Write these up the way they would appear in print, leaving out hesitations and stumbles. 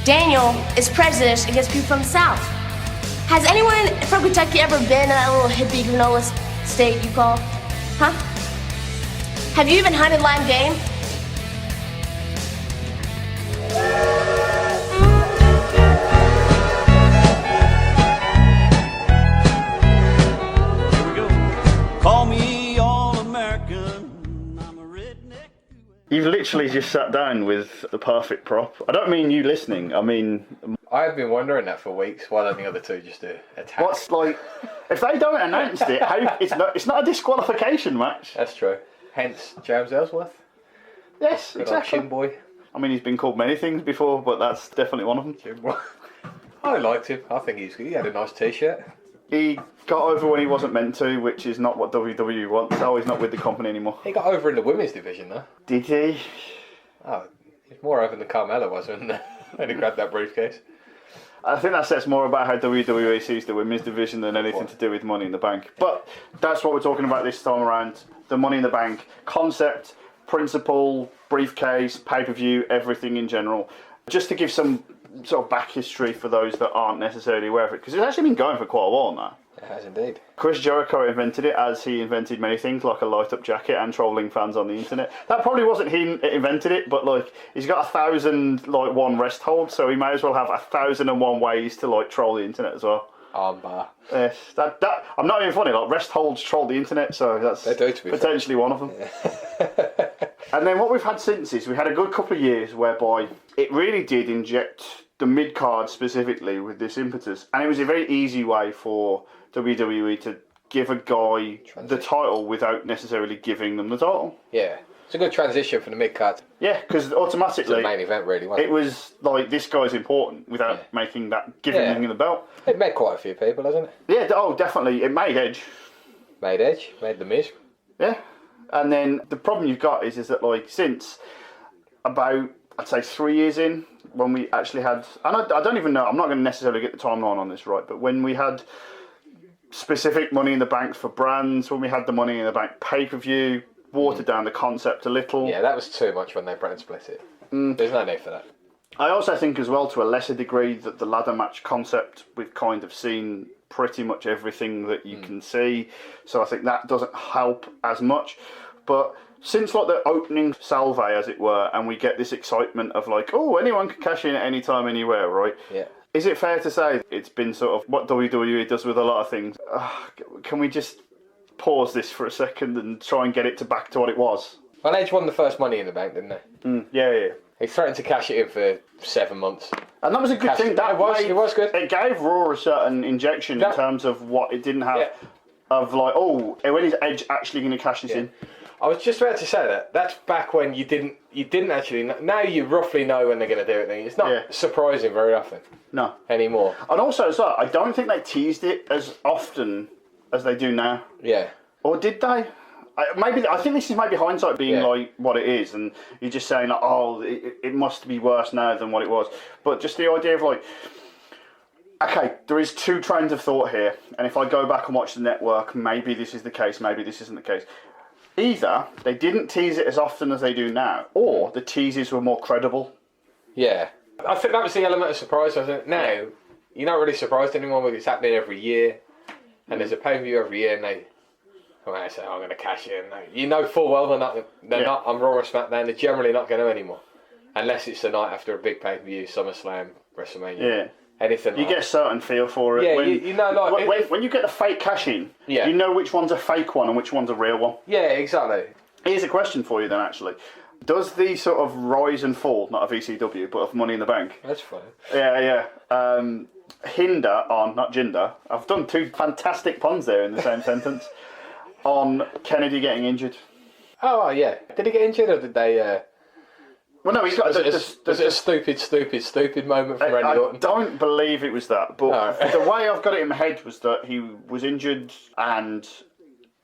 Daniel is prejudiced against people from the South. Has anyone from Kentucky ever been in that little hippie granola state you call? Huh? Have you even hunted live game? Here we go. Call me all-American. I'm a redneck. You've literally just sat down with the perfect prop. I don't mean you listening, I mean... I've been wondering that for weeks. Why don't the other two just do a tap? What's like... If they don't announce it, it's not a disqualification match. That's true. Hence, James Ellsworth. Yes, Good exactly. old Shin boy. I mean, he's been called many things before, but that's definitely one of them. Shin boy. I liked him. I think he had a nice t-shirt. He got over when he wasn't meant to, which is not what WWE wants. Oh, he's not with the company anymore. He got over in the women's division, though. Did he? Oh, he's more over than Carmella was when he grabbed that briefcase. I think that says more about how WWE sees the women's division than anything to do with Money in the Bank. But that's what we're talking about this time around. The Money in the Bank concept, principle, briefcase, pay-per-view, everything in general. Just to give some sort of back history for those that aren't necessarily aware of it, because it's actually been going for quite a while now. It has indeed. Chris Jericho invented it, as he invented many things, like a light-up jacket and trolling fans on the internet. That probably wasn't him that invented it, but like he's got 1,001 rest holds, so he may as well have 1,001 ways to like troll the internet as well. Armbar. Yes, that I'm not even funny. Like rest holds troll the internet, so that's They do, to be potentially one of them. Yeah. And then what we've had since is we had a good couple of years whereby it really did inject the mid card specifically with this impetus, and it was a very easy way for WWE to give a guy the title without necessarily giving them the title. Yeah. It's a good transition from the mid-card Yeah, because to automatically the main event, really, wasn't it was like this guy's important without making that giving him the belt. It made quite a few people, hasn't it? Yeah, oh definitely, it made Edge. Made Edge, made The Miz. Yeah, and then the problem you've got is that like since about I'd say 3 years in, when we actually had, and I don't even know, I'm not going to necessarily get the timeline on this right, but when we had specific Money in the Banks for brands, when we had the Money in the Bank pay-per-view, watered down the concept a little. Yeah, that was too much when they brand split it. There's no need for that. I also think as well, to a lesser degree, that the ladder match concept, we've kind of seen pretty much everything that you can see, so I think that doesn't help as much. But since like the opening salve, as it were, and we get this excitement of like, oh, anyone can cash in at any time, anywhere, right? Yeah. Is it fair to say it's been sort of what WWE does with a lot of things? Can we just pause this for a second and try and get it back to what it was? Well, Edge won the first Money in the Bank, didn't they? Yeah. He threatened to cash it in for 7 months. And that was a good thing. That it was good. It gave Raw a certain injection in terms of what it didn't have. Yeah. Of like, oh, when is Edge actually going to cash this in? I was just about to say that. That's back when you didn't actually know. Now you roughly know when they're going to do it. It's not surprising very often. No. Anymore. And also as well, I don't think they teased it as often as they do now. Yeah. Or did they? I think this is maybe hindsight being like what it is, and you're just saying like, oh, it must be worse now than what it was. But just the idea of like, okay, there is two trains of thought here, and if I go back and watch the network, maybe this is the case, maybe this isn't the case. Either they didn't tease it as often as they do now, or the teases were more credible. Yeah. I think that was the element of surprise, wasn't it? Now, you're not really surprised anymore because it's happening every year, and there's a pay-per-view every year, and they say, I'm going to cash in. You know full well they're not on Raw or SmackDown. They're generally not going to anymore. Unless it's the night after a big pay-per-view, SummerSlam, WrestleMania. Yeah. Anything you like get a certain feel for it. Yeah, when, you know, like... when you get the fake cash in, you know which one's a fake one and which one's a real one. Yeah, exactly. Here's a question for you then, actually. Does the sort of rise and fall, not of ECW, but of Money in the Bank... That's funny. Yeah. Hinder on, not Jinder. I've done two fantastic puns there in the same sentence. On Kennedy getting injured. Oh, yeah. Did he get injured or did they... Well, no, he's got... Was it a stupid moment from Randy Orton? I don't believe it was that, but the way I've got it in my head was that he was injured and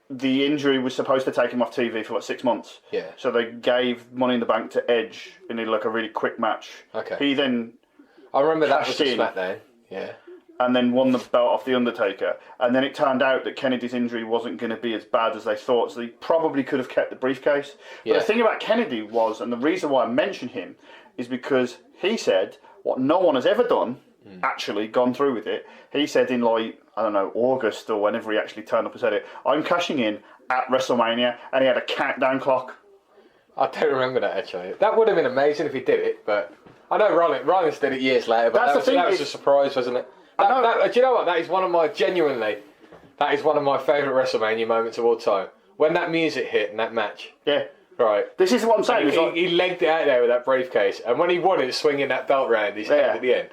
the injury was supposed to take him off TV for like 6 months. Yeah. So they gave Money in the Bank to Edge in like a really quick match. Okay. He then... I remember that was cashed in. SmackDown. Yeah. And then won the belt off The Undertaker. And then it turned out that Kennedy's injury wasn't going to be as bad as they thought, so they probably could have kept the briefcase. But the thing about Kennedy was, and the reason why I mention him, is because he said, what no one has ever done, actually gone through with it. He said in like, I don't know, August or whenever he actually turned up and said it, I'm cashing in at WrestleMania, and he had a countdown clock. I don't remember that actually. That would have been amazing if he did it, but I know Rollins did it years later, but that was a surprise, wasn't it? Do you know what? That is one of my favourite WrestleMania moments of all time. When that music hit in that match. Yeah. Right. This is what I'm saying. He legged it out there with that briefcase, and when he won it, swinging that belt round his head at the end.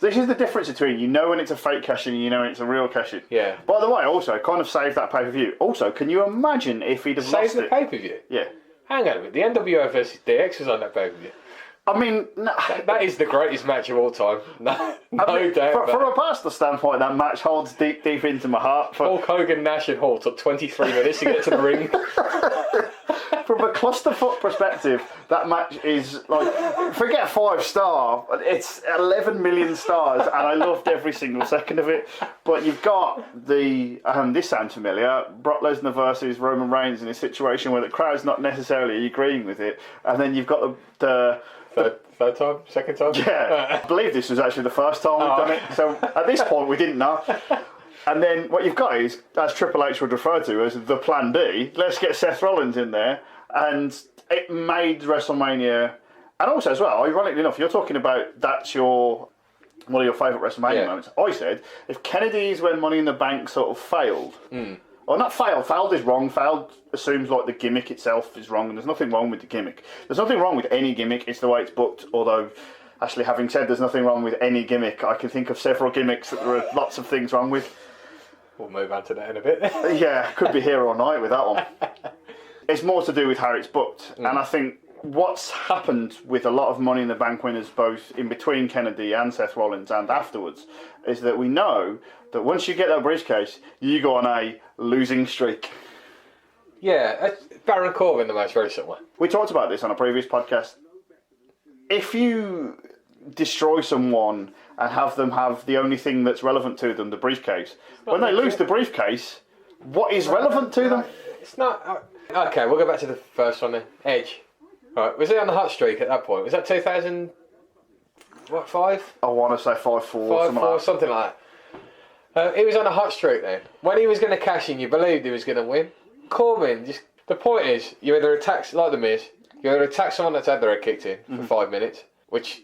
This is the difference between when it's a fake cash-in and when it's a real cash-in. Yeah. By the way, also, kind of saved that pay-per-view. Also, can you imagine if he'd have lost it? Saved the pay-per-view? Yeah. Hang on a minute. The NWO versus DX was on that pay-per-view. I mean... That is the greatest match of all time. No doubt. From a personal standpoint, that match holds deep into my heart. Hulk Hogan, Nash and Hall took 23 minutes to get to the ring. From a clusterfuck perspective, that match is like, forget 5-star, it's 11 million stars, and I loved every single second of it. But you've got this sounds familiar, Brock Lesnar versus Roman Reigns in a situation where the crowd's not necessarily agreeing with it, and then you've got the Third time? Second time? Yeah, I believe this was actually the first time we've done it, so at this point we didn't know. And then what you've got is, as Triple H would refer to as the plan B, let's get Seth Rollins in there, and it made WrestleMania, and also as well, ironically enough, you're talking about that's one of your favourite WrestleMania moments. I said, if Kennedy's when Money in the Bank sort of failed, or not failed is wrong, failed assumes like the gimmick itself is wrong, and there's nothing wrong with the gimmick. There's nothing wrong with any gimmick, it's the way it's booked, although, actually having said there's nothing wrong with any gimmick, I can think of several gimmicks that there are lots of things wrong with. We'll move on to that in a bit. Yeah, could be here all night with that one. It's more to do with how it's booked, and I think what's happened with a lot of Money in the Bank winners, both in between Kennedy and Seth Rollins and afterwards, is that we know that once you get that briefcase, you go on a losing streak. Yeah, Baron Corbin, the most recent one. We talked about this on a previous podcast. If you destroy someone and have them have the only thing that's relevant to them, the briefcase, when they lose the briefcase, what is relevant to them? It's not... Okay, we'll go back to the first one then. Edge. Right, was he on the hot streak at that point? Was that 2005? I want to say 5-4, something like that. He was on a hot streak then. When he was going to cash in, you believed he was going to win. Corbin, the point is, you either attack, like The Miz, you either attack someone that's had their head kicked in for 5 minutes, which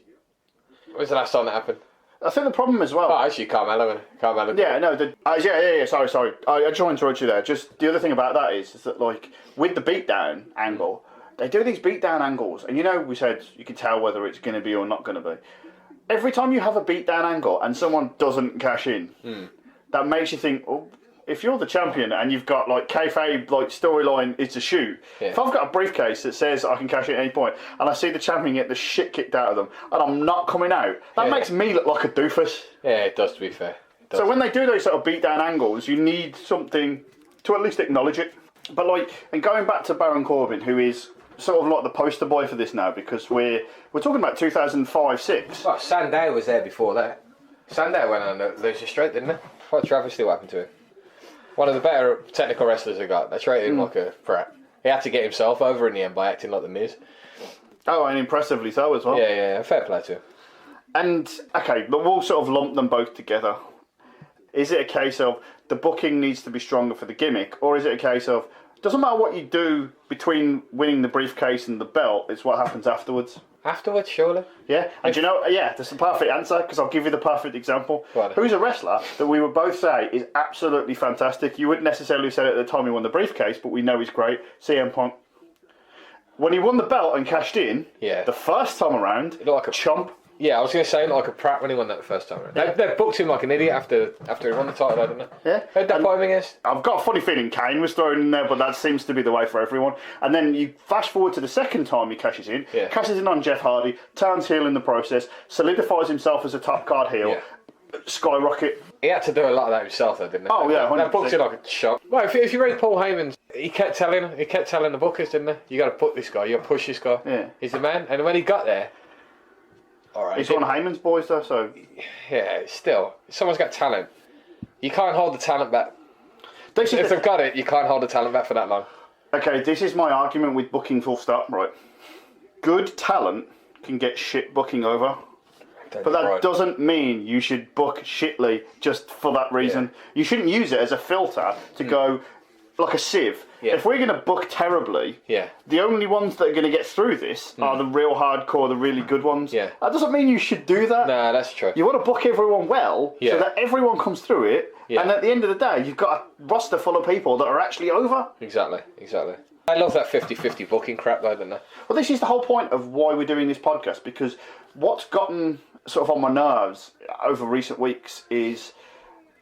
was the last time that happened. I think the problem as well... Oh, actually, Carmelo. Yeah, no, sorry. I just want to interrupt you there. Just the other thing about that is that, like, with the beatdown angle, they do these beatdown angles, and we said you can tell whether it's going to be or not going to be. Every time you have a beatdown angle and someone doesn't cash in, that makes you think, oh, if you're the champion and you've got like kayfabe like storyline is to shoot, if I've got a briefcase that says I can cash in at any point and I see the champion get the shit kicked out of them and I'm not coming out, that makes me look like a doofus. Yeah, it does, to be fair. So when they do those sort of beatdown angles, you need something to at least acknowledge it. But and going back to Baron Corbin, who is sort of like the poster boy for this now, because we're talking about 2005-06. Well, Sandow was there before that. Sandow went on Loser Street, didn't he? What a travesty what happened to him. One of the better technical wrestlers I got. They treated him like a prat. He had to get himself over in the end by acting like The Miz. Oh, and impressively so as well. Yeah, fair play to him. And, okay, but we'll sort of lump them both together. Is it a case of the booking needs to be stronger for the gimmick, or is it a case of doesn't matter what you do between winning the briefcase and the belt, it's what happens afterwards? Afterwards, surely. Yeah, and that's the perfect answer, because I'll give you the perfect example. Right. Who's a wrestler that we would both say is absolutely fantastic? You wouldn't necessarily say it at the time he won the briefcase, but we know he's great. CM Punk. When he won the belt and cashed in, the first time around, he looked like a chump. Yeah, I was going to say like a prat when he won that first time around. They booked him like an idiot after he won the title, didn't they? Yeah. Who'd that put him against? I've got a funny feeling Kane was thrown in there, but that seems to be the way for everyone. And then you flash forward to the second time he cashes in on Jeff Hardy, turns heel in the process, solidifies himself as a top card heel, skyrocket. He had to do a lot of that himself, though, didn't he? Oh yeah, 100%. That booked him like a shot. Well, if you read Paul Heyman's, he kept telling the bookers, didn't he? You got to put this guy, you got to push this guy. Yeah. He's the man. And when he got there, all right. He's one of Heyman's boys, though, so... Yeah, still. Someone's got talent. You can't hold the talent back. If they've got it, you can't hold the talent back for that long. Okay, this is my argument with booking full stop, right? Good talent can get shit booking over. But that doesn't mean you should book shitly just for that reason. Yeah. You shouldn't use it as a filter to go like a sieve. Yeah. If we're going to book terribly, the only ones that are going to get through this are the real hardcore, the really good ones. Yeah. That doesn't mean you should do that. No, that's true. You want to book everyone well so that everyone comes through it, and at the end of the day, you've got a roster full of people that are actually over. Exactly. I love that 50-50 booking crap though, don't I? Well, this is the whole point of why we're doing this podcast, because what's gotten sort of on my nerves over recent weeks is,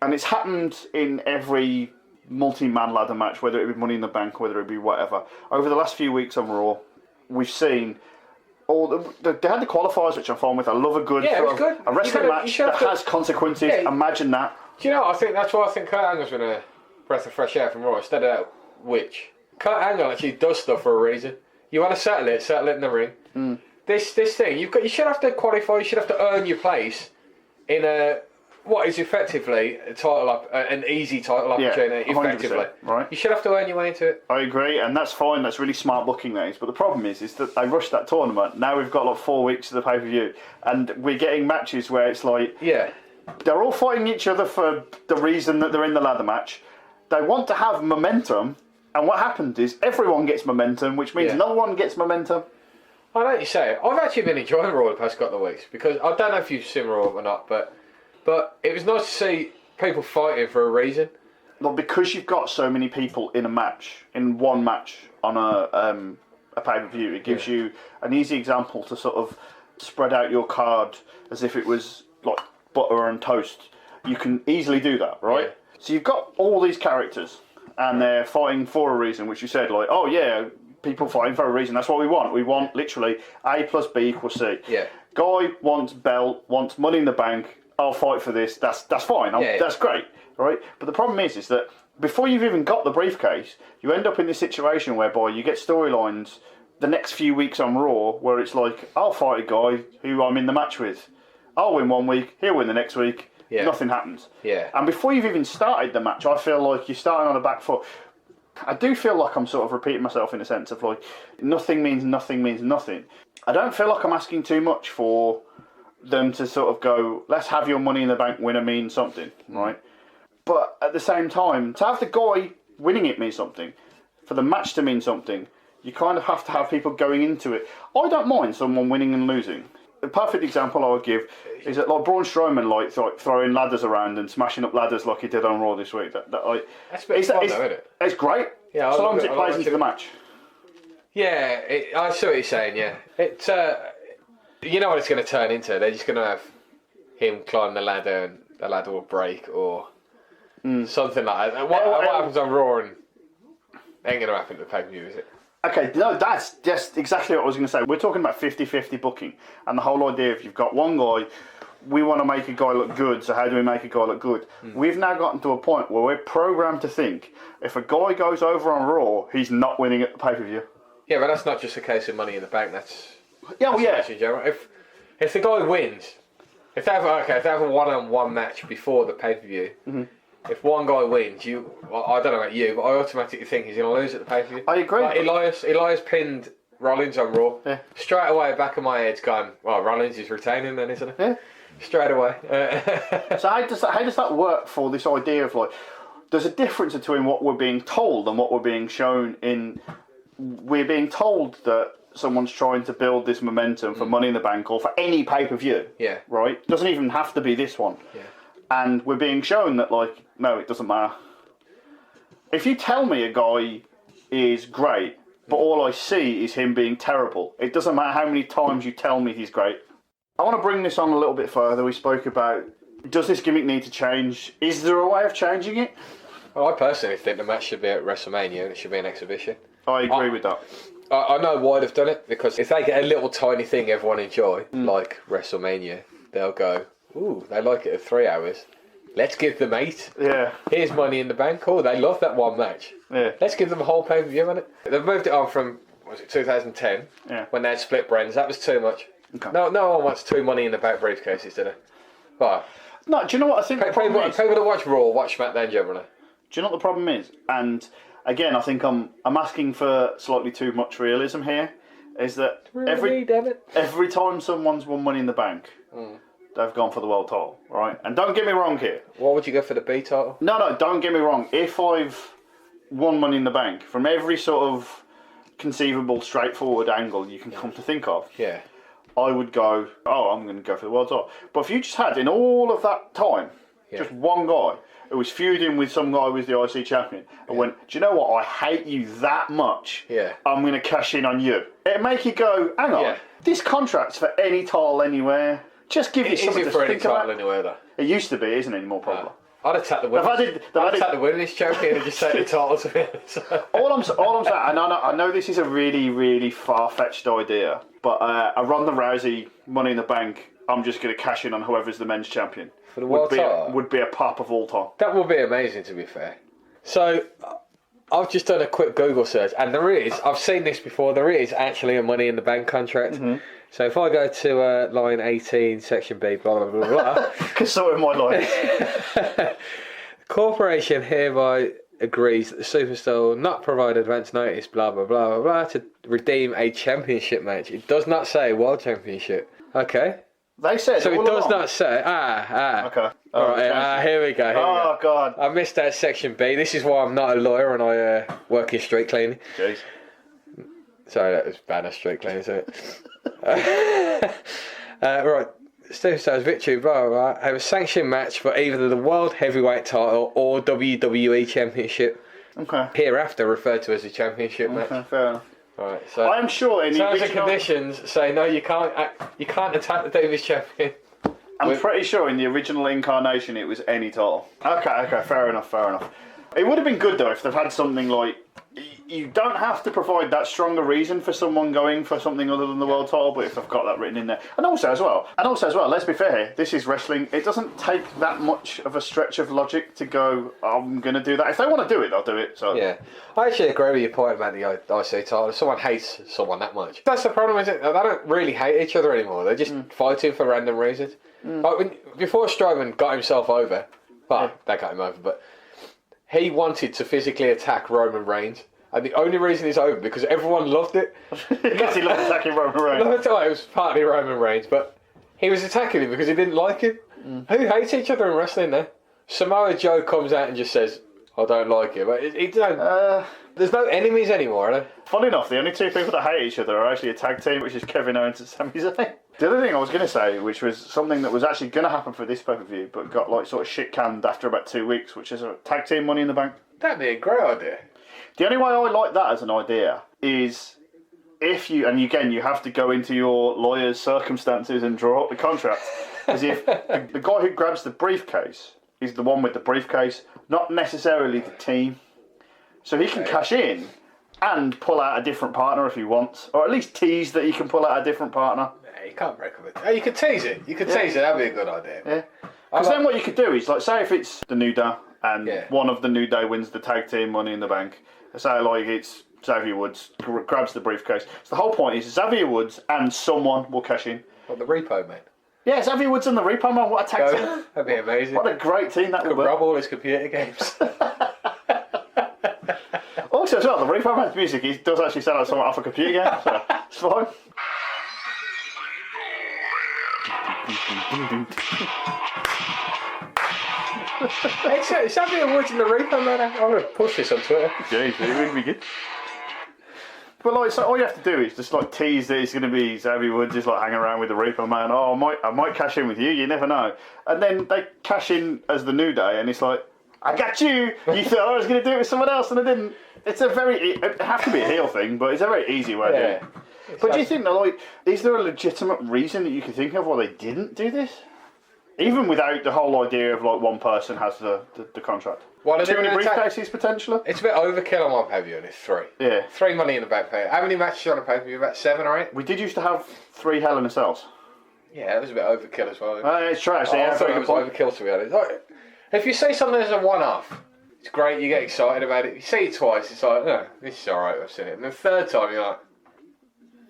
and it's happened in every multi-man ladder match, whether it be Money in the Bank, whether it be whatever, over the last few weeks on Raw, we've seen all they had the qualifiers, which I'm fine with. I love a good, it was good. a wrestling match that has consequences. Yeah. Imagine that. Do you know, I think that's why I think Kurt Angle's been a breath of fresh air from Raw instead of that witch. Kurt Angle actually does stuff for a reason. You want to settle it in the ring. This thing, you should have to qualify, you should have to earn your place in a what is effectively a title up, an easy title opportunity. Effectively, right? You should have to earn your way into it. I agree, and that's fine. That's really smart booking, that is. But the problem is that they rushed that tournament. Now we've got like 4 weeks of the pay per view, and we're getting matches where it's like they're all fighting each other for the reason that they're in the ladder match. They want to have momentum, and what happens is everyone gets momentum, which means no one gets momentum. I know what you say. I've actually been enjoying Raw the past couple of weeks because I don't know if you've seen Raw or not, but it was nice to see people fighting for a reason. Well, because you've got so many people in a match, in one match on a pay-per-view, it gives you an easy example to sort of spread out your card as if it was like butter and toast. You can easily do that, right? Yeah. So you've got all these characters, and they're fighting for a reason, which you said, like, oh yeah, people fighting for a reason. That's what we want. We want literally A plus B equals C. Yeah. Guy wants belt, wants Money in the Bank. I'll fight for this. That's fine. That's great, right? But the problem is that before you've even got the briefcase, you end up in this situation whereby you get storylines the next few weeks on Raw where it's like, I'll fight a guy who I'm in the match with. I'll win 1 week. He'll win the next week. Yeah. Nothing happens. Yeah. And before you've even started the match, I feel like you're starting on the back foot. I do feel like I'm sort of repeating myself in a sense of like, nothing means nothing means nothing. I don't feel like I'm asking too much for them to sort of go, let's have your Money in the Bank winner mean something, right? But at the same time, to have the guy winning it mean something, for the match to mean something, you kind of have to have people going into it. I don't mind someone winning and losing. A perfect example I would give is that like Braun Strowman like throwing ladders around and smashing up ladders like he did on Raw this week. That's a bit fun, though, isn't it? It's great. Yeah, as long as it plays into the match. Yeah, I see what you're saying. Yeah, it's you know what it's going to turn into. They're just going to have him climb the ladder and the ladder will break or something like that. What happens on Raw and ain't going to happen to the pay-per-view, is it? Okay, no, that's just exactly what I was going to say. We're talking about 50-50 booking, and the whole idea of you've got one guy, we want to make a guy look good, so how do we make a guy look good? We've now gotten to a point where we're programmed to think if a guy goes over on Raw, he's not winning at the pay-per-view. Yeah, but that's not just a case of Money in the Bank, that's... Yeah, If the guy wins, if they have a one-on-one match before the pay-per-view, if one guy wins, I don't know about you, but I automatically think he's going to lose at the pay-per-view. I agree. Like Elias pinned Rollins on Raw. Yeah. Straight away, back of my head's going, well, Rollins is retaining then, isn't it? Yeah. Straight away. So how does that work for this idea of like, there's a difference between what we're being told and what we're being shown in. We're being told that someone's trying to build this momentum for Money in the Bank or for any pay-per-view. Yeah. Right? It doesn't even have to be this one. Yeah. And we're being shown that, like, no, it doesn't matter. If you tell me a guy is great, but all I see is him being terrible, it doesn't matter how many times you tell me he's great. I want to bring this on a little bit further. We spoke about, does this gimmick need to change? Is there a way of changing it? Well, I personally think the match should be at Wrestlemania and it should be an exhibition. I agree with that. I know why they've done it, because if they get a little tiny thing everyone enjoy, like WrestleMania, they'll go, ooh, they like it at 3 hours. Let's give them 8. Yeah. Here's Money in the Bank. Oh, they love that one match. Yeah. Let's give them a whole pay-per-view on it. They've moved it on from, 2010, when they had split brands. That was too much. Okay. No one wants 2 Money in the Bank briefcases, do they? Well, no, do you know what I think people that watch Raw watch SmackDown generally. Do you know what the problem is? And again, I think I'm asking for slightly too much realism here. Is that every time someone's won Money in the Bank, they've gone for the world title, right? And don't get me wrong here. What would you go for the B title? No, don't get me wrong. If I've won Money in the Bank from every sort of conceivable, straightforward angle you can come to think of, Yeah. I would go, I'm going to go for the world title. But if you just had, in all of that time, just one guy who was feuding with some guy who was the IC champion and went, do you know what, I hate you that much, I'm going to cash in on you. It'd make you go, hang on, this contract's for any title anywhere. Just give you something to think about. Is it for any title anywhere, though? It used to be, it isn't anymore, probably. I'd attack the winners. I'd attack the winners champion and just take the titles of it. All I'm saying, and I know this is a really, really far-fetched idea, but a Ronda Rousey Money in the Bank, I'm just going to cash in on whoever's the men's champion. For the world title? Would be a pop of all time. That would be amazing, to be fair. So, I've just done a quick Google search, and I've seen this before, there is actually a Money in the Bank contract. Mm-hmm. So if I go to line 18, section B, blah, blah, blah, blah. Because so am I life. The corporation hereby agrees that the superstar will not provide advance notice, blah, blah, blah, blah, blah, to redeem a championship match. It does not say world championship. Okay. They said so it does along. Not say. Okay. All right. Here we go. God. I missed that section B. This is why I'm not a lawyer and I work in street cleaning. Jeez. Sorry, that was bad. Street cleaning, isn't it? Right. Superstar's victory, blah, blah, blah. Have a sanctioned match for either the World Heavyweight title or WWE Championship. Okay. Hereafter referred to as a championship match. Fair enough. Right, so I am sure in the terms and original conditions say no, you can't attack the Davis champion. I'm pretty sure in the original incarnation it was any title. Okay, fair enough. It would have been good though if they've had something like, you don't have to provide that strong a reason for someone going for something other than the world title, but if they've got that written in there. And also as well, let's be fair here, this is wrestling. It doesn't take that much of a stretch of logic to go, I'm going to do that. If they want to do it, they'll do it. So yeah, I actually agree with your point about the IC title. If someone hates someone that much, that's the problem, isn't it? They don't really hate each other anymore. They're just fighting for random reasons. Like before Strowman got himself over, they got him over, but he wanted to physically attack Roman Reigns. And the only reason it's over because everyone loved it. Because he loved attacking Roman Reigns. No, it was partly Roman Reigns, but he was attacking him because he didn't like him. Who hates each other in wrestling then? Samoa Joe comes out and just says, I don't like you. But there's no enemies anymore, are there? Funny enough, the only two people that hate each other are actually a tag team, which is Kevin Owens and Sami Zayn. The other thing I was going to say, which was something that was actually going to happen for this pay-per-view, but got like sort of shit canned after about 2 weeks, which is a tag team Money in the Bank. That'd be a great idea. The only way I like that as an idea is if you, and again, you have to go into your lawyer's circumstances and draw up the contract, as if the guy who grabs the briefcase is the one with the briefcase, not necessarily the team. So he can cash in and pull out a different partner if he wants, or at least tease that he can pull out a different partner. Yeah, you can't break up it. You could tease it. Tease it. That'd be a good idea. Yeah. Because then what you could do is, like, say if it's the New Day and one of the New Day wins the tag team Money in the Bank. Say like it's Xavier Woods grabs the briefcase. So the whole point is Xavier Woods and someone will cash in. What, the Repo Man? Yeah, Xavier Woods and the Repo Man. What a tag team! That'd be amazing. What a great team that would be. Could rob all his computer games. Also, as well, the Repo Man's music does actually sound like something off a computer game. So it's fine. It's Xavier Woods and the Repo Man. I'm going to push this on Twitter. Jeez, it would be good. But like, so all you have to do is just like tease that it's going to be Xavier Woods just like hanging around with the Repo Man. Oh, I might cash in with you. You never know. And then they cash in as the New Day, and it's like, I got you. You thought I was going to do it with someone else, and I didn't. It's a it has to be a heel thing, but it's a very easy way to do it. But do you think that like, is there a legitimate reason that you can think of why they didn't do this? Even without the whole idea of like one person has the contract. Well, too many briefcases potentially. It's a bit overkill on one pay-per-view, and it's 3. Yeah. 3 Money in the Bank pay. How many matches on a pay-per-view? About 7 or 8? We did used to have 3 Hell in a Cells. Yeah, it was a bit overkill as well. It's trash. I thought it was overkill, to be honest. Like, if you see something as a one-off, it's great, you get excited about it. You see it twice, it's like, oh, this is alright, I've seen it. And the third time, you're like,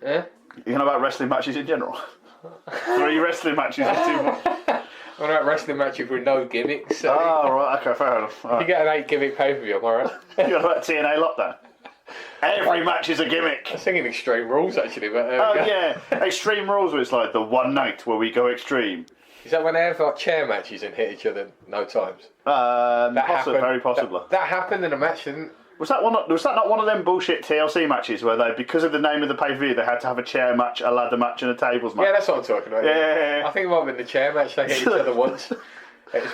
eh? You know about wrestling matches in general? 3 wrestling matches is too much. What about wrestling matches with no gimmicks? So right, okay, fair enough. Right. You get an 8 gimmick pay-per-view, am I right? You know about TNA Lockdown? Every match is a gimmick. I was thinking Extreme Rules, actually. But yeah, Extreme Rules, where it's like the one night where we go extreme. Is that when they have like chair matches and hit each other no times? Very possibly. That happened in a match, didn't it? Was that not one of them bullshit TLC matches where they, because of the name of the pay-per-view, they had to have a chair match, a ladder match, and a tables match? Yeah, that's what I'm talking about. Yeah. I think it might have been the chair match. They hit each other once.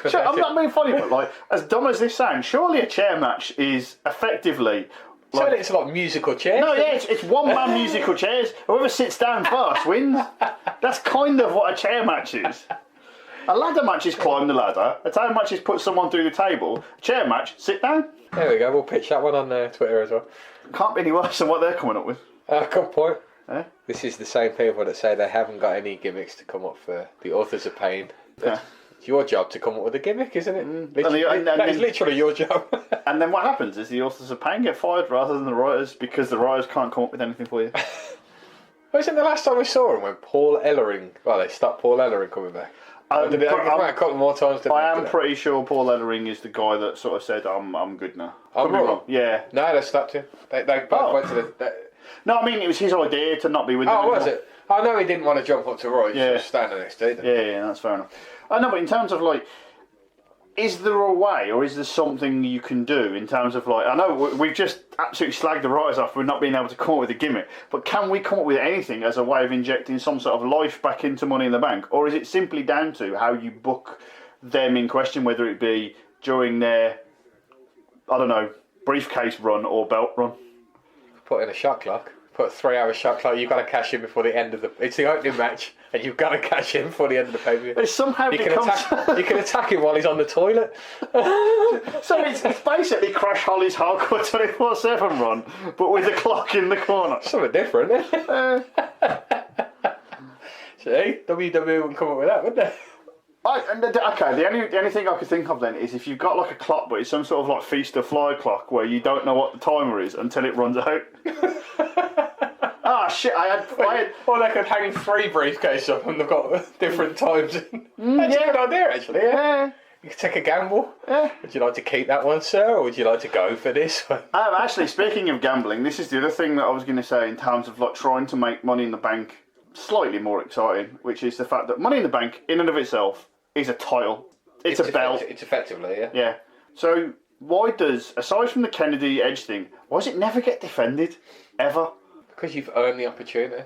Sure, I'm not being funny, but like, as dumb as this sounds, surely a chair match is effectively. Like, it's like musical chairs. No, yeah, it's one-man musical chairs. Whoever sits down first wins. That's kind of what a chair match is. A ladder match is climb the ladder. A table match is put someone through the table. A chair match, sit down. There we go. We'll pitch that one on Twitter as well. Can't be any worse than what they're coming up with. Good point. Eh? This is the same people that say they haven't got any gimmicks to come up for the authors of pain. Yeah. It's your job to come up with a gimmick, isn't it? That is literally your job. And then what happens is the authors of pain get fired rather than the writers because the writers can't come up with anything for you. Wasn't the last time we saw him when Paul Ellering... Well, they stopped Paul Ellering coming back. Did it a couple more times? I am pretty sure Paul Ellering is the guy that sort of said, I'm good now. I'm wrong. Yeah. No, they stopped him. They both went to the... No, I mean, it was his idea to not be with them. Oh, was it? I know he didn't want to jump up to Roy. He was standing next to him. Yeah, that's fair enough. I know, but in terms of like, is there a way, or is there something you can do in terms of like? I know we've just absolutely slagged the writers off for not being able to come up with a gimmick, but can we come up with anything as a way of injecting some sort of life back into Money in the Bank, or is it simply down to how you book them in question, whether it be during their, I don't know, briefcase run or belt run? Put in a shot clock. Put a 3-hour shot clock. You've got to cash in before the end of the. It's the opening match, and you've got to cash in before the end of the pay-per-view. It somehow you becomes. You can attack him while he's on the toilet. So it's basically Crash Holly's hardcore 24/7 run, but with a clock in the corner. Something different, isn't it? See, WWE wouldn't come up with that, would they? Okay, the only thing I could think of then is if you've got like a clock, but it's some sort of like feast or fly clock where you don't know what the timer is until it runs out. Shit! I had. Or they could hang 3 briefcases up and they've got different times. That's a good idea, actually. Yeah. You could take a gamble. Yeah. Would you like to keep that one, sir, or would you like to go for this one? Actually, speaking of gambling, this is the other thing that I was going to say in terms of like trying to make Money in the Bank slightly more exciting, which is the fact that Money in the Bank, in and of itself, is a title. It's a belt. It's effectively, yeah. Yeah. So why does, aside from the Kennedy Edge thing, why does it never get defended ever? Because you've earned the opportunity.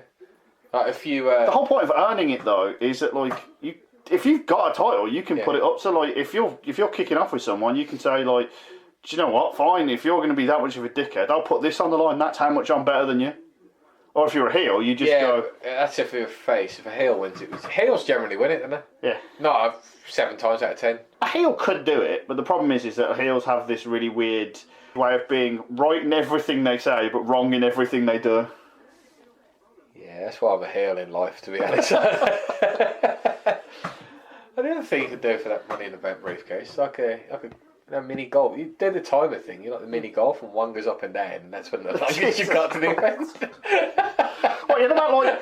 Like if you. The whole point of earning it though is that like if you've got a title, you can put it up. So like if you're kicking off with someone, you can say like, do you know what? Fine. If you're going to be that much of a dickhead, I'll put this on the line. That's how much I'm better than you. Or if you're a heel, you just go. That's if you're a face. If a heel wins it, heels generally win it, don't they? Yeah. Not 7 times out of 10. A heel could do it, but the problem is that heels have this really weird way of being right in everything they say, but wrong in everything they do. Yeah, that's why I'm a heel in life, to be honest. And the other thing you could do for that Money in the Bank briefcase, like a mini golf. You do the timer thing, you like the mini golf, and one goes up and down, and that's when the longest you've got to the event. What, you know about like...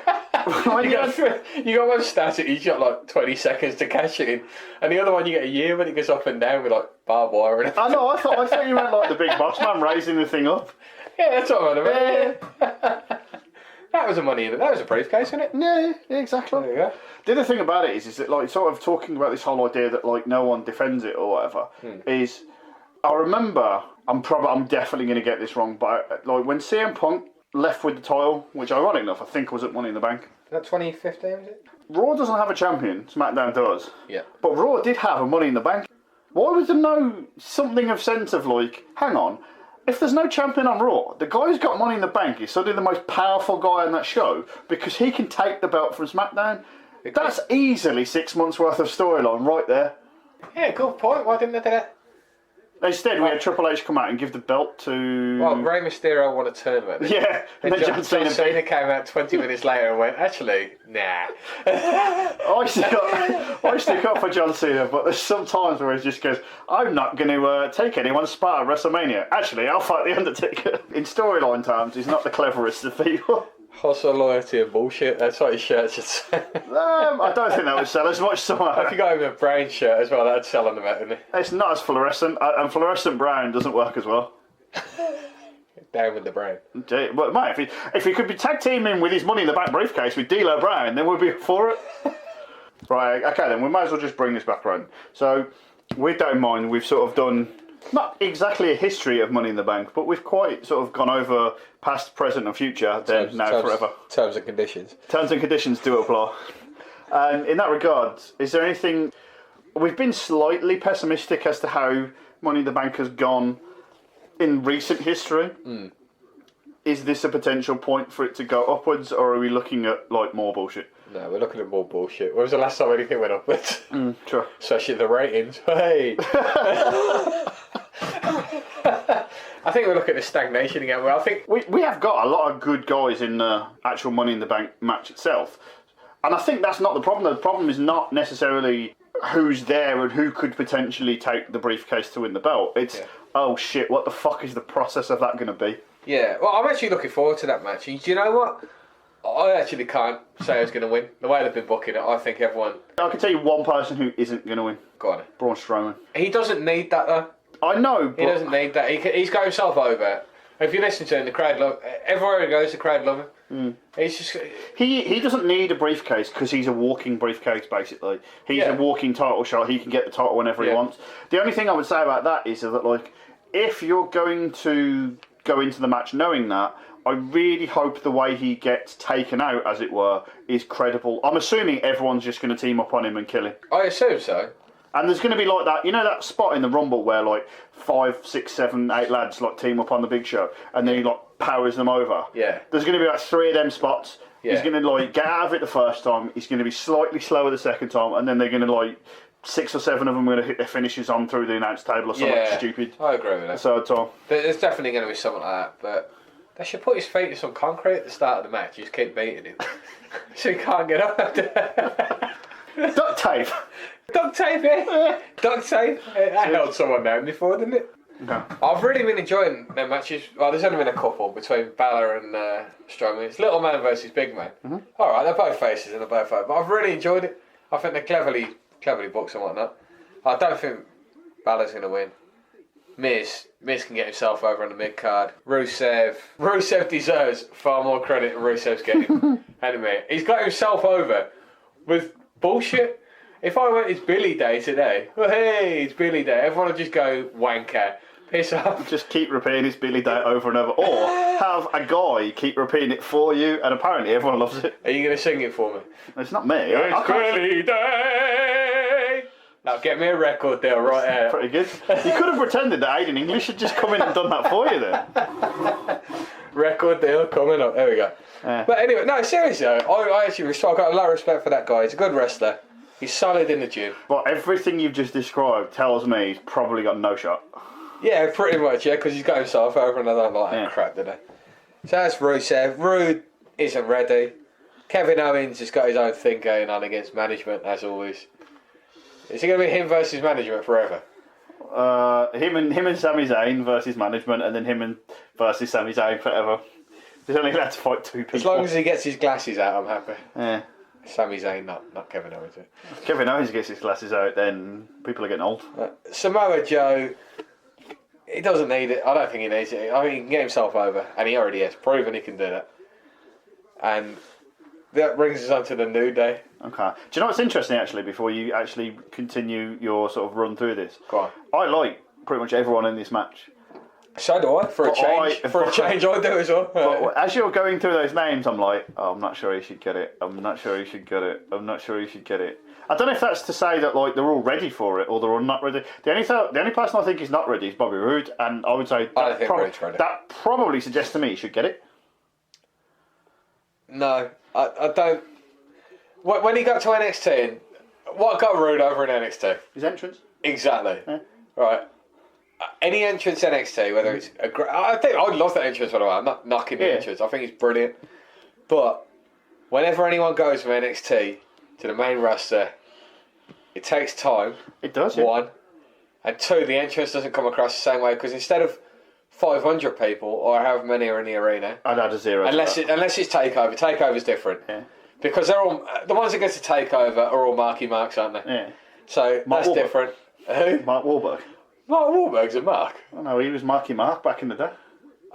you got one static, you got like 20 seconds to cash it in, and the other one you get a year when it goes up and down with like barbed wire and everything. I know, I thought you meant like the big boss man raising the thing up. Yeah, that's what I meant. Yeah. That was a money in it. That was a briefcase, wasn't it? Yeah, exactly. There you go. The other thing about it is that like sort of talking about this whole idea that like no one defends it or whatever is, I remember I'm definitely going to get this wrong, but like when CM Punk left with the title, which ironic enough I think was at Money in the Bank. Is that 2015? Was it? Raw doesn't have a champion. SmackDown does. Yeah. But Raw did have a Money in the Bank. Why was there no something of sense of like, hang on, if there's no champion on Raw, the guy who's got Money in the Bank is suddenly the most powerful guy on that show because he can take the belt from SmackDown. That's easily 6 months worth of storyline right there. Yeah, good point. Why didn't they do that? Instead, we had Triple H come out and give the belt to... Well, Rey Mysterio won a tournament. Yeah. And then John Cena came out 20 minutes later and went, actually, nah. I stick up for John Cena, but there's some times where he just goes, I'm not going to take anyone's spot at WrestleMania. Actually, I'll fight The Undertaker. In storyline terms, he's not the cleverest of people. Hustle, loyalty and bullshit. That's what his shirt should say. I don't think that would sell as much somehow. If you got him a brown shirt as well, that'd sell on the bet, wouldn't it? It's not as fluorescent, and fluorescent brown doesn't work as well. Down with the brown. But mate, if he could be tag teaming with his Money in the Bank briefcase with D'Lo Brown, then we'd be for it. Right, okay then, we might as well just bring this back around. So, with that in mind, we've sort of done, not exactly a history of Money in the Bank, but we've quite sort of gone over past, present and future, then, now, forever. Terms and conditions. Terms and conditions do apply. And in that regard, is there anything... We've been slightly pessimistic as to how Money in the Bank has gone in recent history. Is this a potential point for it to go upwards, or are we looking at like more bullshit? No, we're looking at more bullshit. When was the last time anything went upwards? Sure. Especially the ratings. Hey! I think we're looking at stagnation again. Well, I think We have got a lot of good guys in the actual Money in the Bank match itself. And I think that's not the problem. The problem is not necessarily who's there and who could potentially take the briefcase to win the belt. It's, oh shit, what the fuck is the process of that going to be? Yeah, well, I'm actually looking forward to that match. And do you know what? I actually can't say who's going to win. The way they've been booking it, I think everyone... I can tell you one person who isn't going to win. Go on. Braun Strowman. He doesn't need that, though. I know, but... He doesn't need that. He's got himself over. If you listen to him, the crowd love... Everywhere he goes, the crowd love him. He's just... He doesn't need a briefcase because he's a walking briefcase, basically. He's a walking title shot. He can get the title whenever he wants. The only thing I would say about that is that, like, if you're going to go into the match knowing that, I really hope the way he gets taken out, as it were, is credible. I'm assuming everyone's just going to team up on him and kill him. I assume so. And there's going to be like that, you know that spot in the Rumble where like 5, 6, 7, 8 lads like team up on the Big Show and then he like powers them over. Yeah. There's going to be like 3 of them spots. Yeah. He's going to like get out of it the first time. He's going to be slightly slower the second time, and then they're going to like 6 or 7 of them are going to hit their finishes on through the announce table or something stupid. I agree with that. So There's definitely going to be something like that, but they should put his feet in some concrete at the start of the match. Just keep beating him, so he can't get up. duct tape. Duct tape, yeah. Duct tape. That held someone down before, didn't it? Okay. I've really been enjoying their matches. Well, there's only been a couple between Balor and Strowman. It's little man versus big man. All right, they're both faces and they're both over. But I've really enjoyed it. I think they're cleverly booked and whatnot. I don't think Balor's going to win. Miz can get himself over on the mid card. Rusev deserves far more credit than Rusev's getting. Anyway, he's got himself over with bullshit. If I went, it's Billy Day today. Oh, hey, it's Billy Day. Everyone would just go wanker. Piss off. Just keep repeating it's Billy Day over and over. Or have a guy keep repeating it for you, and apparently everyone loves it. Are you going to sing it for me? It's not me. It's Billy Day. Now get me a record deal right here. Pretty good. You could have pretended that Aiden English had just come in and done that for you then. Record deal coming up. There we go. Yeah. But anyway, no, seriously, I actually I've got a lot of respect for that guy. He's a good wrestler. He's solid in the gym. But everything you've just described tells me he's probably got no shot. Yeah, pretty much, yeah, because he's got himself over and I don't like that crap today. So that's Rusev. Rude isn't ready. Kevin Owens has got his own thing going on against management, as always. Is it going to be him versus management forever? Him and Sami Zayn versus management, and then him versus Sami Zayn forever. He's only allowed to fight 2 people. As long as he gets his glasses out, I'm happy. Yeah. Sami Zayn, not Kevin Owens. If Kevin Owens gets his glasses out, then people are getting old. Samoa Joe, he doesn't need it. I don't think he needs it. I mean, he can get himself over, and he already has proven he can do that. And that brings us on to the New Day. Okay. Do you know what's interesting, actually, before you actually continue your sort of run through this? Go on. I like pretty much everyone in this match. So do I. For a change, I do as well. But as you're going through those names, I'm like, oh, I'm not sure he should get it. I'm not sure he should get it. I'm not sure he should get it. I don't know if that's to say that like they're all ready for it or they're all not ready. The only person I think is not ready is Bobby Roode, and I would say that probably suggests to me he should get it. No, I don't. When he got to NXT, and what got Roode over in NXT? His entrance. Exactly. Yeah. Right. Any entrance NXT, whether it's a great... I would love that entrance, by the way. I'm not knocking the entrance. I think it's brilliant. But whenever anyone goes from NXT to the main roster, it takes time. It does, one. And two, the entrance doesn't come across the same way, because instead of 500 people, or however many are in the arena... I'd add a 0. Unless it's TakeOver. TakeOver's different. Yeah. Because they're all... The ones that get to TakeOver are all Marky Marks, aren't they? Yeah. So that's different. Who? Mark Wahlberg. Mark Wahlberg's a Mark. Oh no, he was Marky Mark back in the day.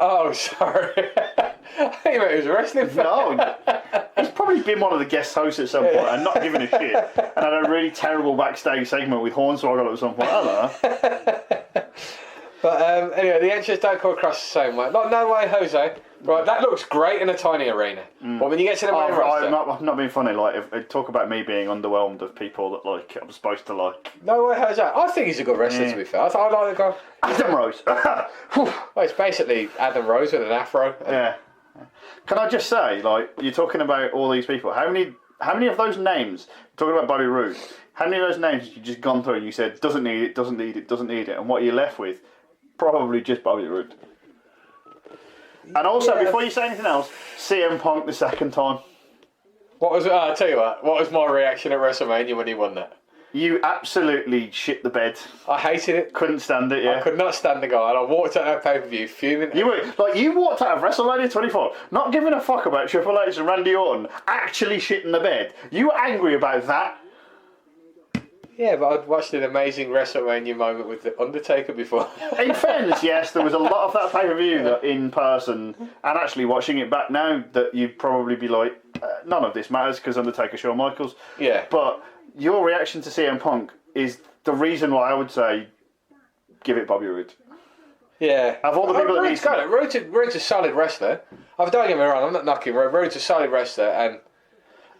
Oh, sorry. I think he was a wrestling fan. No, he's probably been one of the guest hosts at some point and not giving a shit. and had a really terrible backstage segment with Hornswoggle at some point. I don't know. But anyway, the entrance don't come across the same way. Like, no way, Jose. Right, that looks great in a tiny arena. But when you get to the main roster... I'm not being funny. Like, if talk about me being underwhelmed of people that like I'm supposed to like. No way, Jose. I think he's a good wrestler, to be fair. I like the guy. Adam Rose. Well, it's basically Adam Rose with an afro. Yeah. Can I just say, like, you're talking about all these people. How many of those names? Talking about Bobby Roode. How many of those names have you just gone through and you said doesn't need it, doesn't need it, doesn't need it, and what you're left with? Probably just Bobby Roode. And also, before you say anything else, CM Punk the second time. What was it? I'll tell you what was my reaction at WrestleMania when he won that? You absolutely shit the bed. I hated it. Couldn't stand it, yeah. I could not stand the guy, and I walked out of that pay-per-view fuming. You walked out of WrestleMania 24, not giving a fuck about Triple H and Randy Orton, actually shitting the bed. You were angry about that. Yeah, but I'd watched an amazing WrestleMania moment with The Undertaker before. In fairness, yes, there was a lot of that pay-per-view that in person, and actually watching it back now, that you'd probably be like, none of this matters because Undertaker, Shawn Michaels. Yeah. But your reaction to CM Punk is the reason why I would say, give it Bobby Roode. Yeah. Of all the people that Roode's got it. Roode's a solid wrestler. Don't get me wrong, I'm not knocking Roode. Roode's a solid wrestler, and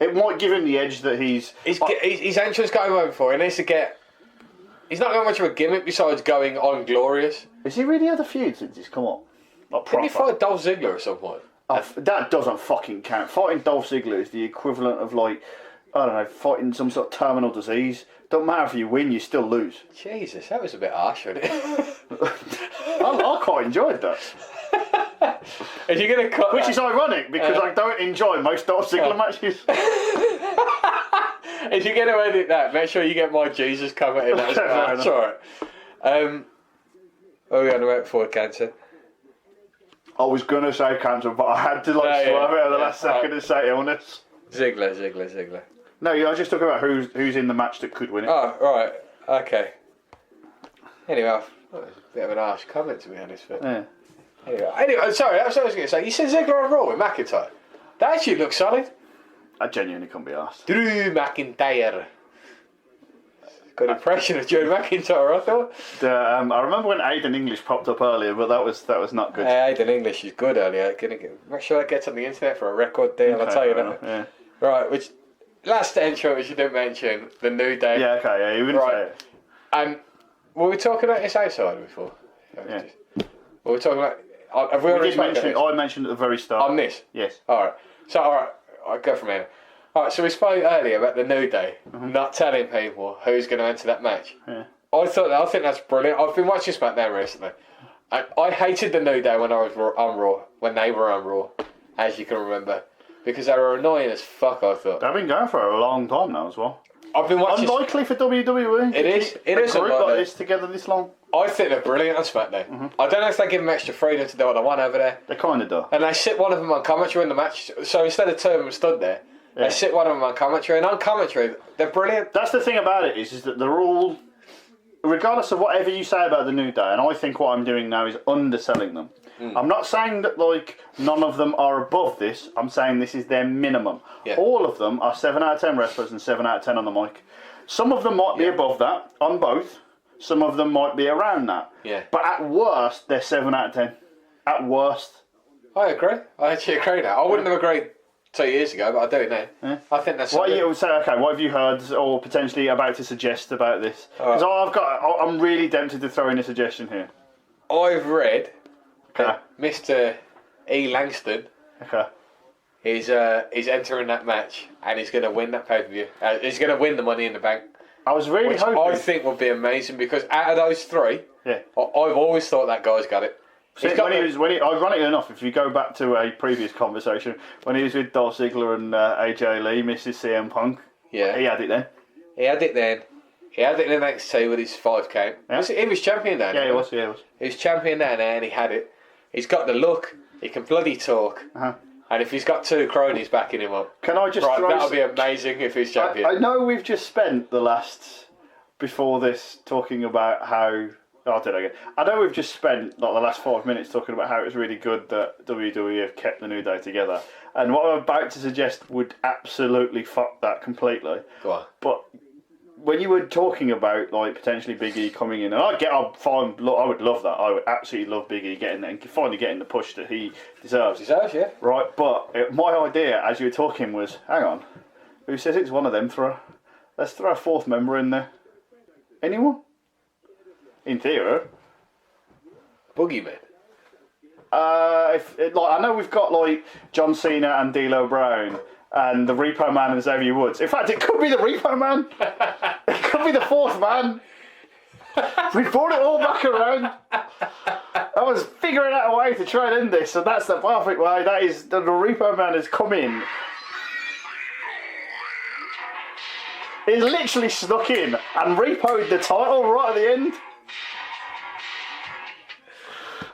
it might give him the edge that his entrance got him over for. He needs to get. He's not got much of a gimmick besides going on glorious. Has he really had a feud since he's come up? Didn't he fight Dolph Ziggler at some point? That doesn't fucking count. Fighting Dolph Ziggler is the equivalent of like, I don't know, fighting some sort of terminal disease. Don't matter if you win, you still lose. Jesus, that was a bit harsh, wasn't it? I quite enjoyed that. If you're gonna cut, which is ironic because I don't enjoy most Dolph Ziggler matches. If you're gonna edit that, make sure you get my Jesus comment in that as well. That's alright. What are we on about for cancer? I was gonna say cancer, but I had to swerve it at the last second and say illness. Ziggler. No, I was just talking about who's in the match that could win it. Oh, right. Okay. Anyway, that was a bit of an harsh comment to be honest, but yeah. Anyway, sorry, that's what I was going to say. You said Ziggler on Raw with McIntyre. That actually looks solid. I genuinely couldn't be asked. Drew McIntyre. Good impression of Drew McIntyre, I thought. I remember when Aiden English popped up earlier, but that was not good. Aiden English is good earlier. Make sure that gets on the internet for a record deal. Okay, I'll tell you that. Yeah. Right, which last entry which you didn't mention, the New Day. Yeah, okay, yeah, you wouldn't say it. And were we talking about this outside before? Yeah. Were we talking about? Have we already mentioned? I mentioned at the very start. On this? Yes. Alright. So, alright, I'll go from here. Alright, so we spoke earlier about the New Day not telling people who's going to enter that match. Yeah. I think that's brilliant. I've been watching SmackDown recently. And I hated the New Day when I was on Raw, when they were on Raw, as you can remember. Because they were annoying as fuck, I thought. They've been going for a long time now as well. I've been watching. Unlikely for WWE. It is a group like this together this long. I think they're brilliant on SmackDown. I don't know if they give them extra freedom to do what they want over there. They kind of do. And they sit one of them on commentary in the match. So instead of two of them stood there, they sit one of them on commentary. And on commentary, they're brilliant. That's the thing about it is that they're all, regardless of whatever you say about the New Day, and I think what I'm doing now is underselling them. I'm not saying that like none of them are above this. I'm saying this is their minimum. Yeah. All of them are 7 out of 10 wrestlers and 7 out of 10 on the mic. Some of them might be above that on both. Some of them might be around that. Yeah. But at worst, they're 7 out of 10. At worst. I agree. I actually agree now. I wouldn't have agreed 2 years ago, but I do now. Yeah. I think that's. What you say? Okay, what have you heard or potentially about to suggest about this? Because I'm really tempted to throw in a suggestion here. I've read that Mr. E. Langston is entering that match and he's going to win that pay-per-view. He's going to win the Money in the Bank. I was really which hoping. I think would be amazing because out of those three, I've always thought that guy's got it. Ironically enough, if you go back to a previous conversation, when he was with Dolph Ziggler and AJ Lee, Mrs. CM Punk, he had it then. He had it then. He had it in NXT with his 5 count. Yeah. He was champion then. Yeah, he was. He was champion then and he had it. He's got the look. He can bloody talk. And if he's got 2 cronies backing him up, can I just that'll be amazing if he's champion. I know we've just spent the last, before this, talking about how. I know we've just spent like the last 5 minutes talking about how it's really good that WWE have kept the New Day together. And what I'm about to suggest would absolutely fuck that completely. Go on. But when you were talking about like potentially Big E coming in, and I would love that. I would absolutely love Big E getting there and finally getting the push that he deserves. Yeah. Right, but my idea as you were talking was, hang on, who says it's one of them? Let's throw a fourth member in there. Anyone? In theory. Boogeyman. I know we've got like John Cena and D'Lo Brown and the Repo Man and Xavier Woods. In fact, it could be the Repo Man. It could be the fourth man. We brought it all back around. I was figuring out a way to try and end this, and that's the perfect way. That is, the Repo Man has come in. He's literally snuck in and repoed the title right at the end.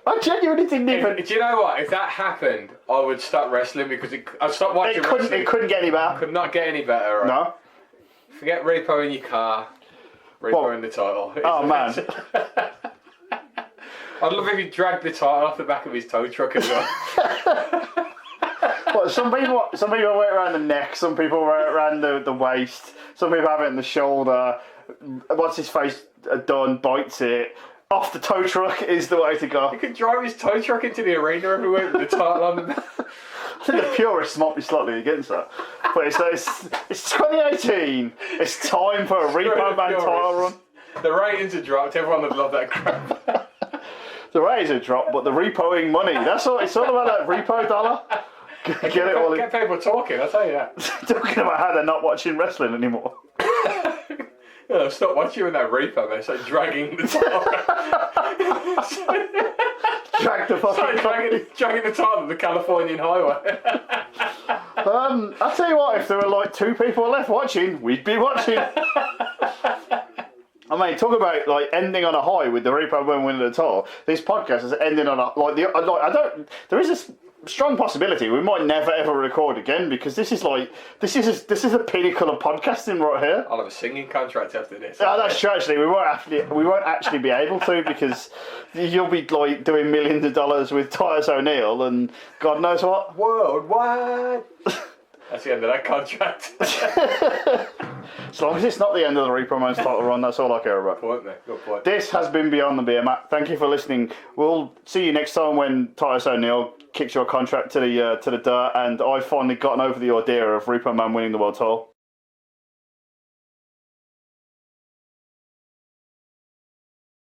I genuinely didn't even. Do you know what? If that happened, I would stop wrestling because I'd stop watching wrestling. It couldn't get any better. Could not get any better. Right? No. Forget repo in your car. Repo in the title. Oh man. I'd love if he dragged the title off the back of his tow truck as well. Well, some people wear it around the neck. Some people wear it around the waist. Some people have it in the shoulder. What's his face done? Bites it. Off the tow truck is the way to go. He could drive his tow truck into the arena everywhere with the title on the back. I think the purists might be slightly against that. But it's 2018. It's time for a Repo Man title run. The ratings are dropped. Everyone would love that crap. The ratings are dropped, but the repoing money. That's all. It's all about that repo dollar. Get it all in. Get people talking, I'll tell you that. Talking about how they're not watching wrestling anymore. Yeah, stop watching with that repo, man. It's like dragging the title. Drag the fucking dragging the title of the Californian highway. I'll tell you what, if there were like 2 people left watching, we'd be watching. I mean, talk about like ending on a high with the Repo Man winning the title. This podcast is ending on a there is a strong possibility we might never ever record again because this is the pinnacle of podcasting right here. I'll have a singing contract after this. Oh, that's true. Actually, we won't actually be able to because you'll be like doing millions of dollars with Titus O'Neil and God knows what. Worldwide. That's the end of that contract. As long as it's not the end of the Repo Man's title run, that's all I care about. Good point, mate. Good point. This has been Beyond the Beermat. Thank you for listening. We'll see you next time when Titus O'Neil kicks your contract to the dirt, and I've finally gotten over the idea of Repo Man winning the world title.